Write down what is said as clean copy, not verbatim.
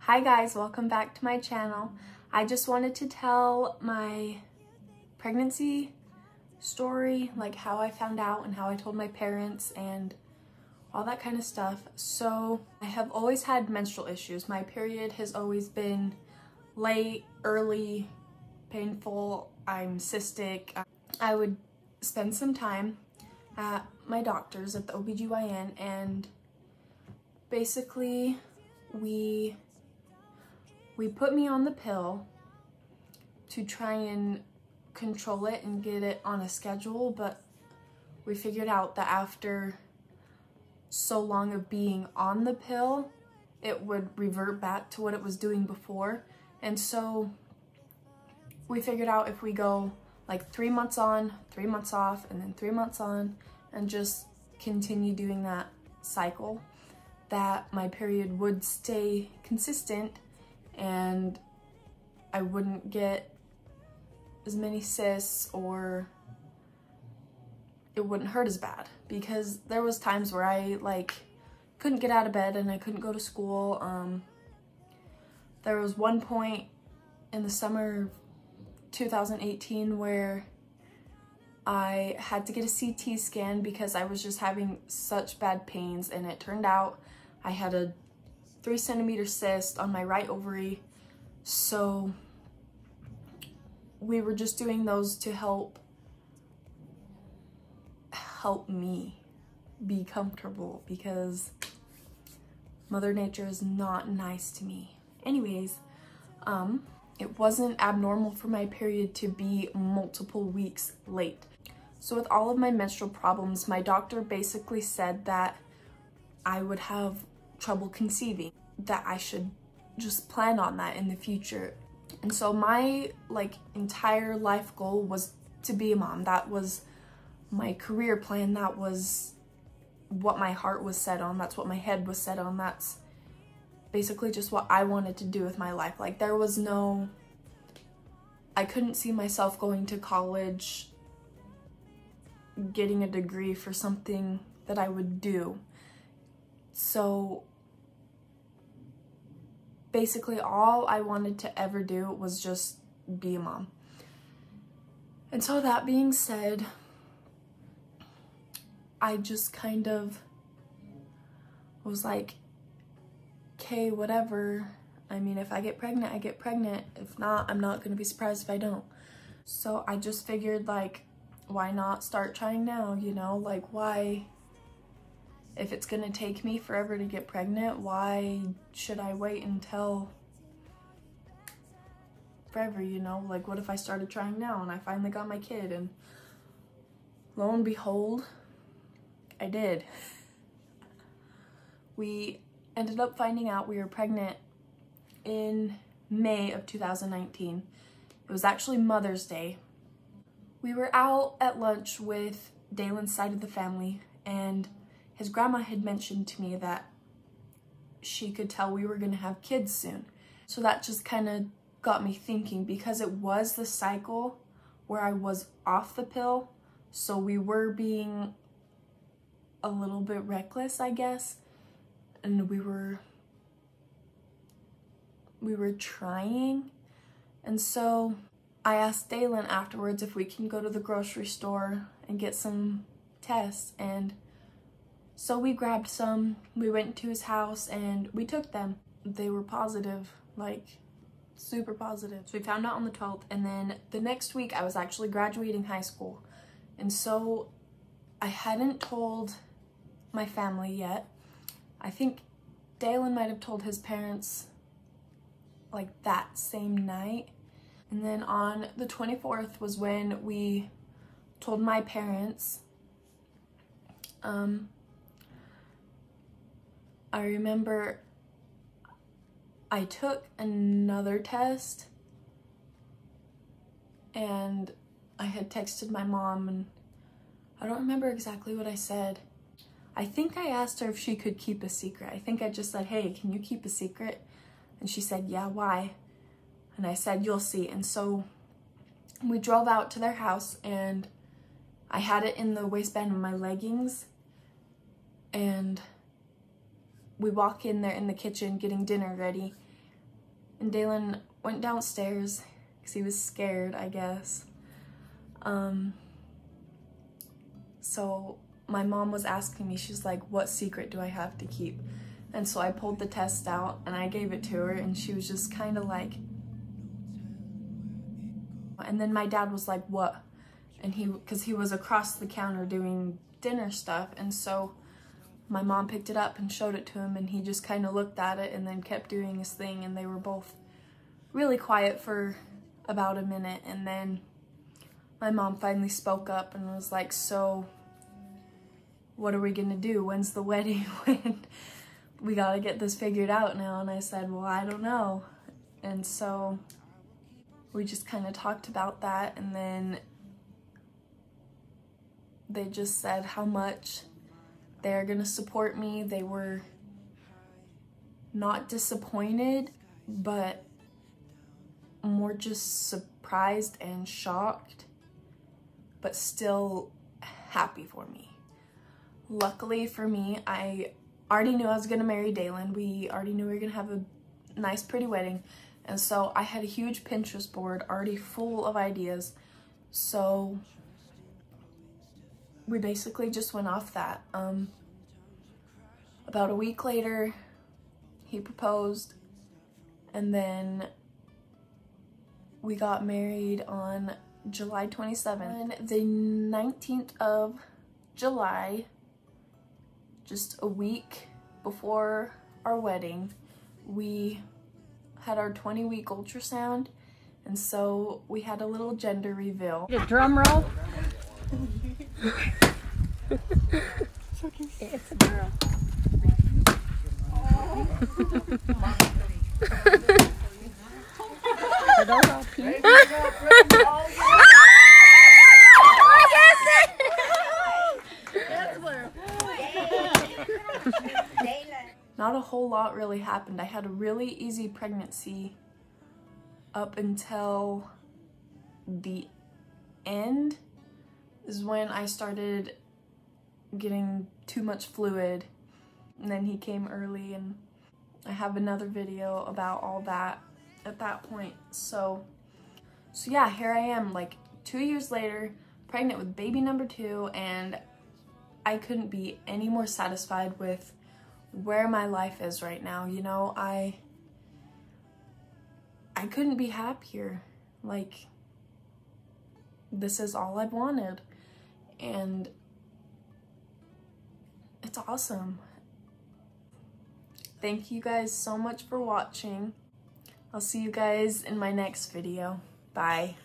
Hi guys, welcome back to my channel. I just wanted to tell my pregnancy story, like how I found out and how I told my parents and all that kind of stuff. So I have always had menstrual issues. My period has always been late, early, painful. I'm cystic. I would spend some time at my doctor's at the OBGYN, and basically we put me on the pill to try and control it and get it on a schedule, but we figured out that after so long of being on the pill, it would revert back to what it was doing before. And so we figured out if we go like 3 months on, 3 months off, and then 3 months on, and just continue doing that cycle, that my period would stay consistent and I wouldn't get as many cysts, or it wouldn't hurt as bad. Because there was times where I couldn't get out of bed and I couldn't go to school. There was one point in the summer of 2018 where I had to get a CT scan because I was just having such bad pains, and it turned out I had a 3-centimeter cyst on my right ovary. So we were just doing those to help me be comfortable, because Mother Nature is not nice to me. Anyways, it wasn't abnormal for my period to be multiple weeks late. So with all of my menstrual problems, my doctor basically said that I would have trouble conceiving, that I should just plan on that in the future. And so my entire life goal was to be a mom. That was my career plan. That was what my heart was set on. That's what my head was set on. That's basically just what I wanted to do with my life. Like, there was no, I couldn't see myself going to college, getting a degree for something that I would do. So basically all I wanted to ever do was just be a mom. And so that being said, I just kind of was like, okay, whatever. I mean, if I get pregnant, I get pregnant. If not, I'm not gonna be surprised if I don't. So I just figured, like, why not start trying now, you know? Like, why, if it's gonna take me forever to get pregnant, why should I wait until forever, you know? Like, what if I started trying now and I finally got my kid, and lo and behold, I did. We ended up finding out we were pregnant in May of 2019. It was actually Mother's Day. We were out at lunch with Dalen's side of the family, and his grandma had mentioned to me that she could tell we were gonna have kids soon. So that just kind of got me thinking, because it was the cycle where I was off the pill, so we were being a little bit reckless, I guess, and we were trying. And so I asked Dalen afterwards if we can go to the grocery store and get some tests, and so we grabbed some. We went to his house and we took them. They were positive, like super positive. So we found out on the 12th, and then the next week I was actually graduating high school. And so I hadn't told my family yet. I think Dalen might have told his parents like that same night. And then on the 24th was when we told my parents. I remember I took another test, and I had texted my mom, and I don't remember exactly what I said. I think I asked her if she could keep a secret. I think I just said, hey, can you keep a secret? And she said, yeah, why? And I said, you'll see. And so we drove out to their house, and I had it in the waistband of my leggings, and we walk in there in the kitchen getting dinner ready, and Dalen went downstairs because he was scared, I guess. So my mom was asking me, she's like, what secret do I have to keep? And so I pulled the test out and I gave it to her, and she was just kind of like, and then my dad was like, what? And because he was across the counter doing dinner stuff, and so my mom picked it up and showed it to him, and he just kind of looked at it and then kept doing his thing, and they were both really quiet for about a minute, and then my mom finally spoke up and was like, so what are we gonna do? When's the wedding? When? We gotta get this figured out now. And I said, well, I don't know. And so we just kind of talked about that, and then they just said how much they're gonna support me. They were not disappointed, but more just surprised and shocked, but still happy for me. Luckily for me, I already knew I was gonna marry Dalen. We already knew we were gonna have a nice, pretty wedding. And so I had a huge Pinterest board already full of ideas. So we basically just went off that. About a week later, he proposed, and then we got married on July 27th. On the 19th of July, just a week before our wedding, we had our 20-week ultrasound, and so we had a little gender reveal. A drum roll. It's a girl. Are those all pink? Not a whole lot really happened. I had a really easy pregnancy up until the end is when I started getting too much fluid, and then he came early, and I have another video about all that at that point. So yeah, here I am, like 2 years later, pregnant with baby number 2, and I couldn't be any more satisfied with where my life is right now. You know, I couldn't be happier. Like, this is all I've wanted, and it's awesome. Thank you guys so much for watching. I'll see you guys in my next video. Bye.